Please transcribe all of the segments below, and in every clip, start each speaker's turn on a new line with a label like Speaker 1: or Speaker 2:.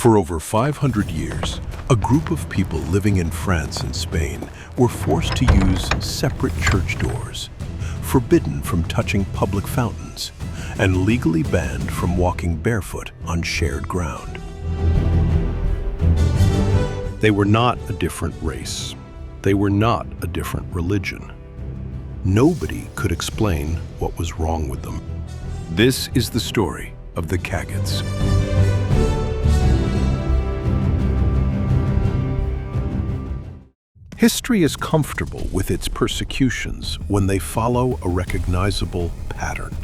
Speaker 1: For over 500 years, a group of people living in France and Spain were forced to use separate church doors, forbidden from touching public fountains, and legally banned from walking barefoot on shared ground. They were not a different race. They were not a different religion. Nobody could explain what was wrong with them. This is the story of the Cagots. History is comfortable with its persecutions when they follow a recognizable pattern.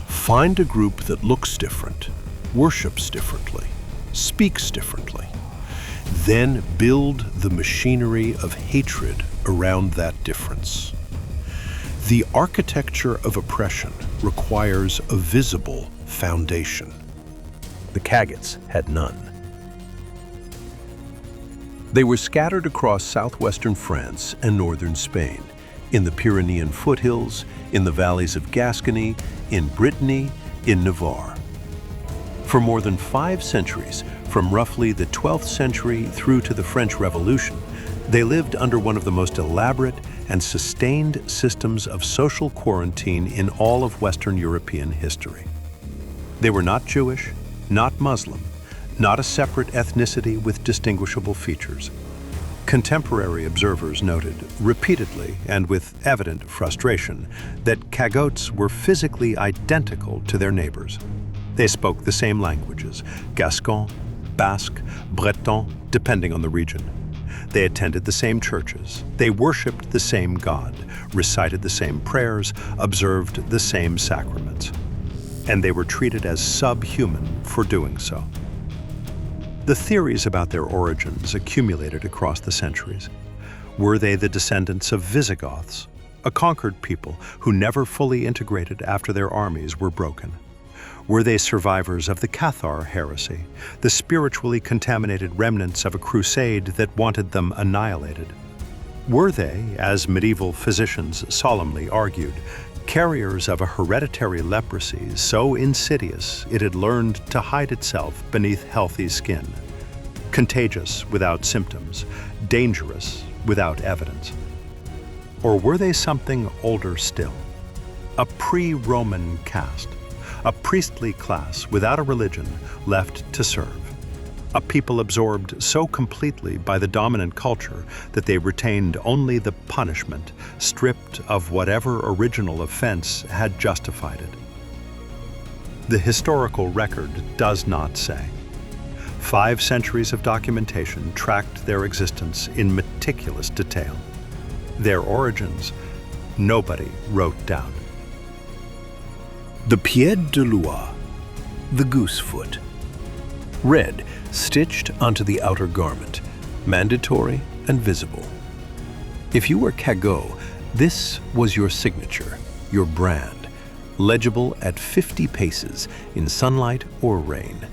Speaker 1: Find a group that looks different, worships differently, speaks differently. Then build the machinery of hatred around that difference. The architecture of oppression requires a visible foundation. The Cagots had none. They were scattered across southwestern France and northern Spain, in the Pyrenean foothills, in the valleys of Gascony, in Brittany, in Navarre. For more than 5 centuries, from roughly the 12th century through to the French Revolution, they lived under one of the most elaborate and sustained systems of social quarantine in all of Western European history. They were not Jewish, not Muslim, not a separate ethnicity with distinguishable features. Contemporary observers noted repeatedly and with evident frustration that Cagots were physically identical to their neighbors. They spoke the same languages, Gascon, Basque, Breton, depending on the region. They attended the same churches. They worshipped the same God, recited the same prayers, observed the same sacraments. And they were treated as subhuman for doing so. The theories about their origins accumulated across the centuries. Were they the descendants of Visigoths, a conquered people who never fully integrated after their armies were broken? Were they survivors of the Cathar heresy, the spiritually contaminated remnants of a crusade that wanted them annihilated? Were they, as medieval physicians solemnly argued, carriers of a hereditary leprosy so insidious it had learned to hide itself beneath healthy skin, contagious without symptoms, dangerous without evidence? Or were they something older still, a pre-Roman caste, a priestly class without a religion left to serve, a people absorbed so completely by the dominant culture that they retained only the punishment, stripped of whatever original offense had justified it? The historical record does not say. 5 centuries of documentation tracked their existence in meticulous detail. Their origins, nobody wrote down. The pied de l'oie, the goose foot. Red, stitched onto the outer garment, mandatory and visible. If you were Cagot, this was your signature, your brand, legible at 50 paces in sunlight or rain.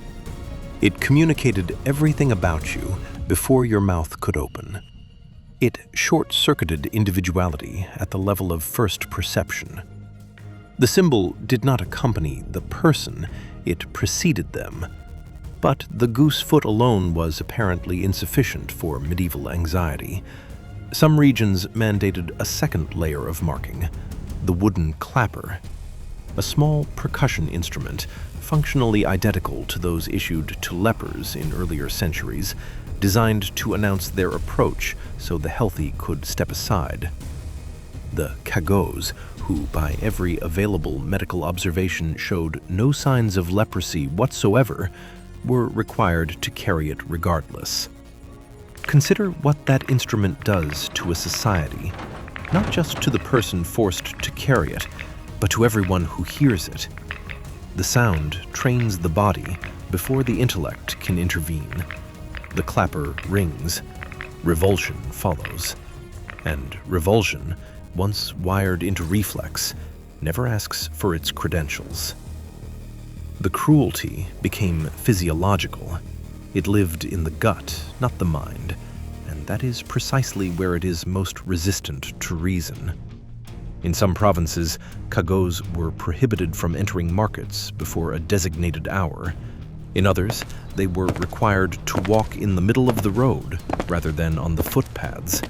Speaker 1: It communicated everything about you before your mouth could open. It short-circuited individuality at the level of first perception. The symbol did not accompany the person, it preceded them. But the goose foot alone was apparently insufficient for medieval anxiety. Some regions mandated a second layer of marking, the wooden clapper, a small percussion instrument functionally identical to those issued to lepers in earlier centuries, designed to announce their approach so the healthy could step aside. The Cagots, who by every available medical observation showed no signs of leprosy whatsoever, were required to carry it regardless. Consider what that instrument does to a society, not just to the person forced to carry it, but to everyone who hears it. The sound trains the body before the intellect can intervene. The clapper rings. Revulsion follows. And revulsion, once wired into reflex, never asks for its credentials. The cruelty became physiological. It lived in the gut, not the mind, and that is precisely where it is most resistant to reason. In some provinces, Cagots were prohibited from entering markets before a designated hour.
Speaker 2: In others, they were required to walk in the middle of the road rather than on the footpaths.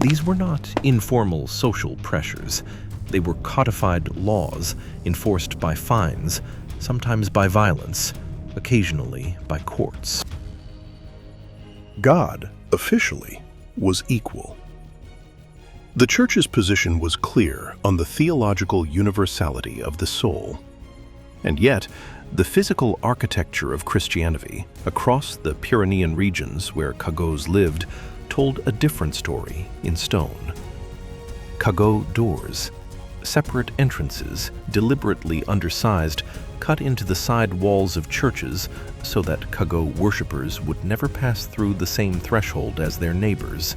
Speaker 2: These were not informal social pressures. They were codified laws enforced by fines, sometimes by violence, occasionally by courts.
Speaker 1: God, officially, was equal. The Church's position was clear on the theological universality of the soul. And yet, the physical architecture of Christianity across the Pyrenean regions where Cagots lived told a different story in stone. Cagot doors, separate entrances, deliberately undersized, cut into the side walls of churches so that Cagot worshippers would never pass through the same threshold as their neighbors.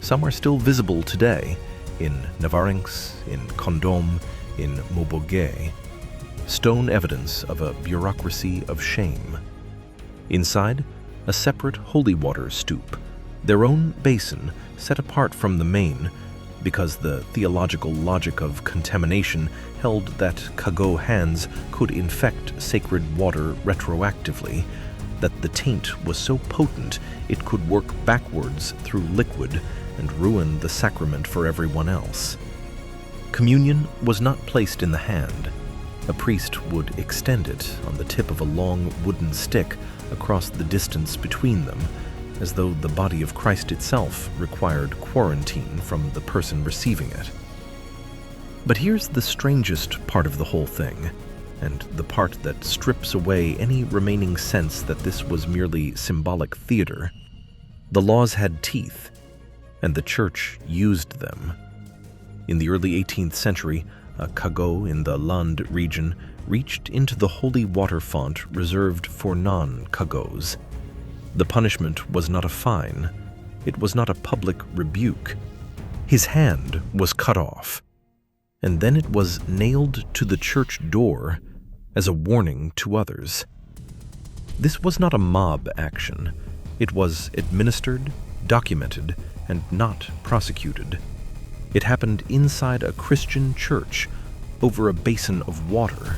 Speaker 1: Some are still visible today in Navarre, in Condom, in Maubourget, stone evidence of a bureaucracy of shame. Inside, a separate holy water stoop, their own basin set apart from the main, because the theological logic of contamination held that Cagot hands could infect sacred water retroactively, that the taint was so potent it could work backwards through liquid and ruin the sacrament for everyone else. Communion was not placed in the hand. A priest would extend it on the tip of a long wooden stick across the distance between them, as though the body of Christ itself required quarantine from the person receiving it. But here's the strangest part of the whole thing, and the part that strips away any remaining sense that this was merely symbolic theater. The laws had teeth, and the Church used them. In the early 18th century, a Cagot in the Landes region reached into the holy water font reserved for non-Cagots. The punishment was not a fine. It was not a public rebuke. His hand was cut off, and then it was nailed to the church door as a warning to others. This was not a mob action. It was administered, documented, and not prosecuted. It happened inside a Christian church over a basin of water.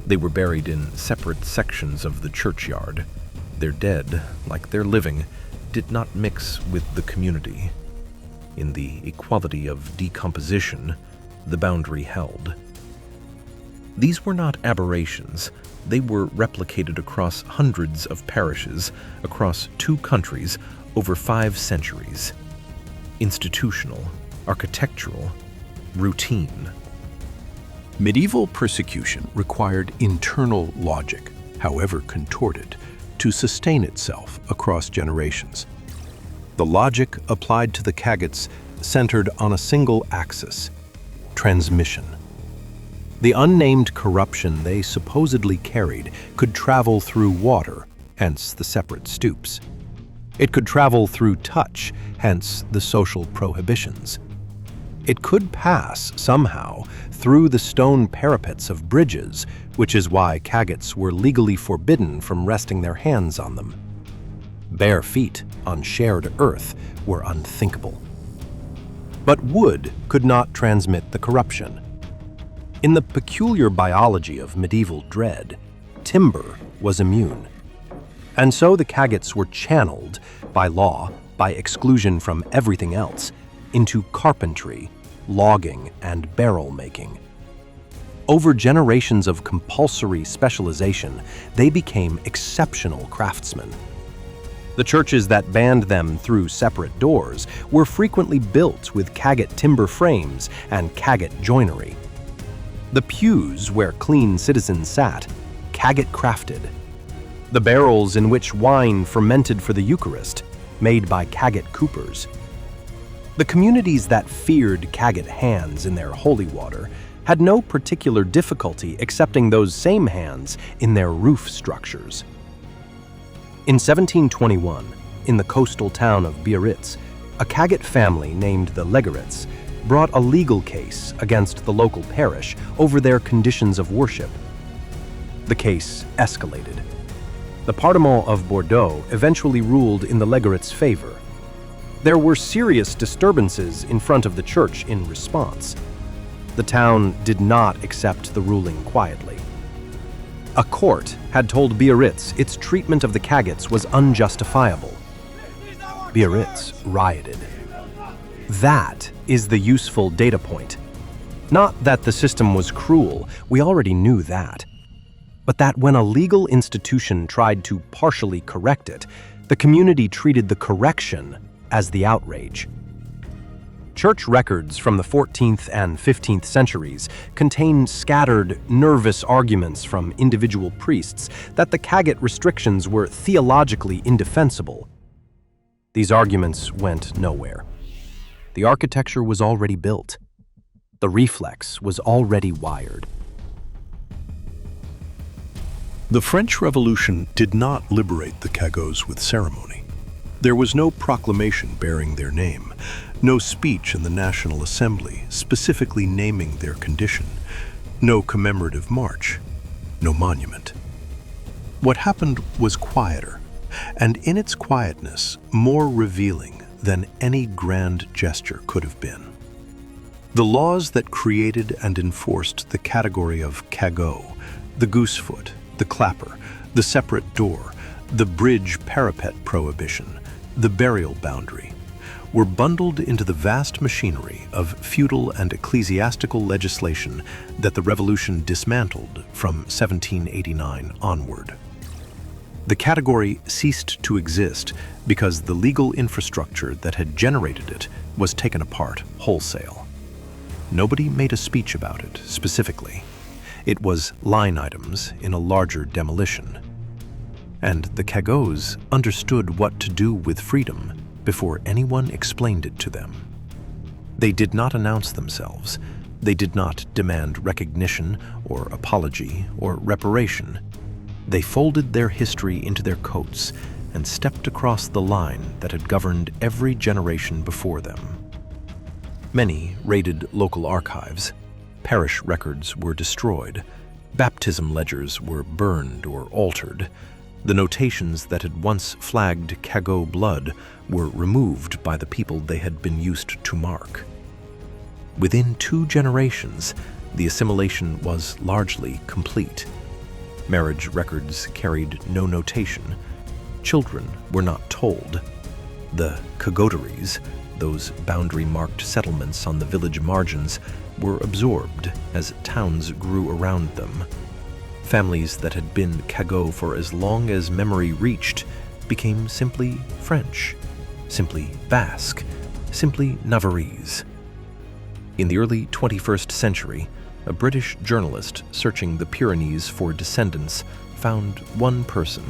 Speaker 1: They were buried in separate sections of the churchyard. Their dead, like their living, did not mix with the community. In the equality of decomposition, the boundary held. These were not aberrations. They were replicated across hundreds of parishes, across 2 countries, over 5 centuries. Institutional, architectural, routine. Medieval persecution required internal logic, however contorted, to sustain itself across generations. The logic applied to the Cagots centered on a single axis: transmission. The unnamed corruption they supposedly carried could travel through water, hence the separate stoops. It could travel through touch, hence the social prohibitions. It could pass, somehow, through the stone parapets of bridges, which is why Cagots were legally forbidden from resting their hands on them. Bare feet on shared earth were unthinkable. But wood could not transmit the corruption. In the peculiar biology of medieval dread, timber was immune. And so the Cagots were channeled, by law, by exclusion from everything else, into carpentry, logging, and barrel making. Over generations of compulsory specialization, they became exceptional craftsmen. The churches that banned them through separate doors were frequently built with Cagot timber frames and Cagot joinery. The pews where clean citizens sat, Cagot crafted. The barrels in which wine fermented for the Eucharist, made by Cagot coopers. The communities that feared Cagot hands in their holy water had no particular difficulty accepting those same hands in their roof structures. In 1721, in the coastal town of Biarritz, a Cagot family named the Legarets brought a legal case against the local parish over their conditions of worship. The case escalated. The Parlement of Bordeaux eventually ruled in the Legarets' favor. There were serious disturbances in front of the church in response. The town did not accept the ruling quietly.
Speaker 3: A court had told Biarritz its treatment of the Cagots was unjustifiable. Biarritz rioted. That is the useful data point. Not that the system was cruel, we already knew that. But that when a legal institution tried to partially correct it, the community treated the correction as the outrage. Church records from the 14th and 15th centuries contain scattered, nervous arguments from individual priests that the Cagot restrictions were theologically indefensible. These arguments went nowhere. The architecture was already built. The reflex was already wired.
Speaker 1: The French Revolution did not liberate the Cagots with ceremony. There was no proclamation bearing their name, no speech in the National Assembly specifically naming their condition, no commemorative march, no monument. What happened was quieter, and in its quietness, more revealing than any grand gesture could have been. The laws that created and enforced the category of cagot, the goosefoot, the clapper, the separate door, the bridge parapet prohibition, the burial boundary, were bundled into the vast machinery of feudal and ecclesiastical legislation that the Revolution dismantled from 1789 onward. The category ceased to exist because the legal infrastructure that had generated it was taken apart wholesale. Nobody made a speech about it specifically. It was line items in a larger demolition. And the Cagots understood what to do with freedom before anyone explained it to them. They did not announce themselves. They did not demand recognition or apology or reparation. They folded their history into their coats and stepped across the line that had governed every generation before them. Many raided local archives. Parish records were destroyed. Baptism ledgers were burned or altered. The notations that had once flagged Cagot blood were removed by the people they had been used to mark. Within 2 generations, the assimilation was largely complete. Marriage records carried no notation. Children were not told. The cagoteries, those boundary-marked settlements on the village margins, were absorbed as towns grew around them. Families that had been Cagot for as long as memory reached became simply French, simply Basque, simply Navarrese. In the early 21st century, a British journalist searching the Pyrenees for descendants found one person,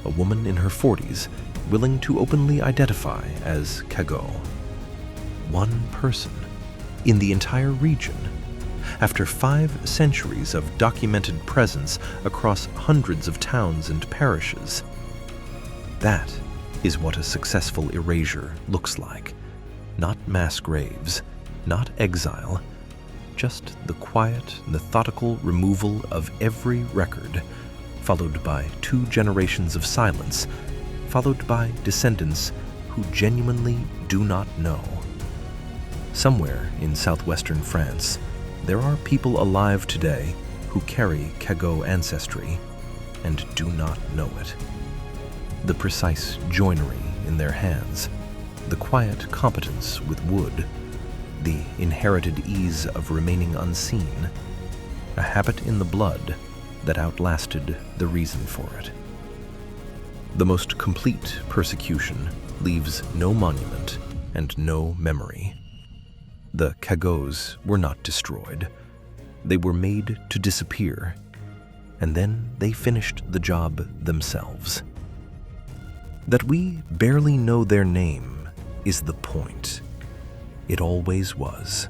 Speaker 1: a woman in her 40s, willing to openly identify as Cagot. One person in the entire region. After 5 centuries of documented presence across hundreds of towns and parishes. That is what a successful erasure looks like. Not mass graves, not exile, just the quiet, methodical removal of every record, followed by 2 generations of silence, followed by descendants who genuinely do not know. Somewhere in southwestern France, there are people alive today who carry Cagot ancestry and do not know it. The precise joinery in their hands, the quiet competence with wood, the inherited ease of remaining unseen, a habit in the blood that outlasted the reason for it. The most complete persecution leaves no monument and no memory. The Cagots were not destroyed. They were made to disappear, and then they finished the job themselves. That we barely know their name is the point. It always was.